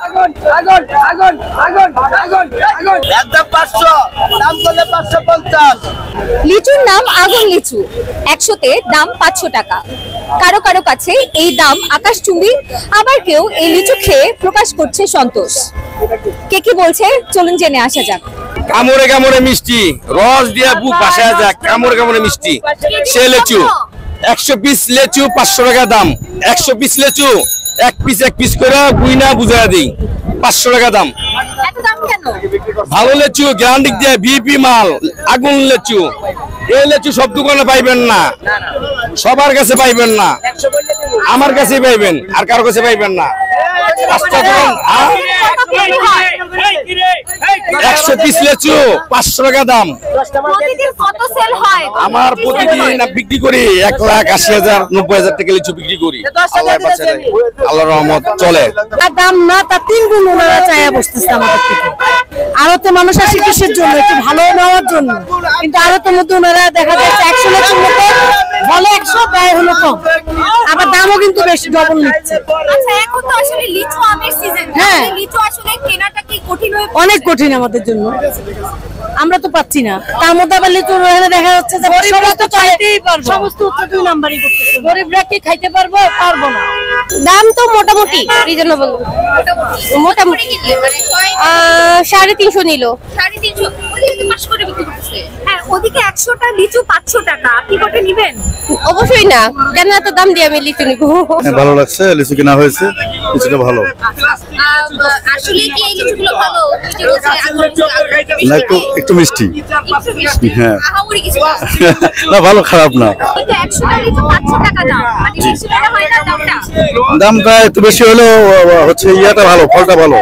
আগুন আগুন আগুন আগুন আগুন আগুন একদম 500 দাম করলে 550। লিচুর নাম আগুন লিচু, 100-তে দাম 500 টাকা। কারো কারো কাছে এই দাম আকাশচুম্বী, আবার কেউ এই লিচু খেয়ে প্রকাশ করছে সন্তোষ। কে কি বলছে চলুন জেনে আসা যাক। কামড়ে কামড়ে মিষ্টি, রস দিয়ে বুক ভাসায় যাক, কামড়ে কামড়ে মিষ্টি। সে লিচু 100 পিস লিচু 500 টাকা দাম। 100 পিস লিচু এক পিস করে বুইনা বুঝায় দিই, 500 টাকা দাম। এত দাম কেন? ভালো লিচু, গ্যারান্টি দিয়ে বিপি মাল, আগুন লিচু। এই লিচু সব দোকানে পাইবেন না, সবার কাছে পাইবেন না, আমার কাছে পাইবেন, আর কারো কাছে পাইবেন না। 100 পিস লিচু 500 টাকা দাম। প্রতিদিন কত সেল হয়? আমার প্রতিদিন বিক্রি করি 1,80,000 90,000 টাকা লিচু বিক্রি করি। আল্লাহর রহমত চলে। দাম না তার 3 গুণ ওনারা চাইয়া বসতেছে আমাদের থেকে। আরতে মানুষ আসে কিসের জন্য? একটু ভালো নেওয়ার জন্য। কিন্তু আরতের মধ্যে ওনারা দেখা যাচ্ছে 100 লিচুর মধ্যে বলে 100 ব্যয় হলো কম, আবার দামও কিন্তু বেশি ডবল নিচ্ছে। আচ্ছা, এখন তো আসলে লিচু আমের সিজন। হ্যাঁ, লিচু আসলে কেনাটা কি কঠিন হয়ে? অনেক কঠিন আমাদের জন্য, আমরা তো পাচ্ছি না। তার মধ্যে আবার লিচু দেখা যাচ্ছে যে সমস্ত চাইতেই পারবো, সমস্ত হচ্ছে 2 নাম্বারই করতেছে। গরিবরা কি খাইতে পারবো? পারবো না। দাম তো মোটামুটি রিজনেবল, মোটামুটি 350 নিল। 350 ওদিকে 500 করে বিক্রি করতেছে। হ্যাঁ, ওদিকে 100টা লিচু 500 টাকা। আপনি কত নেবেন? অবশ্যই না, কেন এত দাম দিয়ে আমি লিচু নিব? ভালো লাগছে, লিচু কিনা হয়েছে, লিচুটা ভালো। আসলে কি এই লিচুগুলো ভালো? না, একটু মিষ্টি। হ্যাঁ, আহামরি কিছু না। না ভালো খারাপ না। কিন্তু 100টা লিচু 500 টাকা দাম, মানে বেশি টাকা হয় না দামটা? দামটা একটু বেশি হলেও হচ্ছে ইয়াটা ভালো, ফলটা ভালো।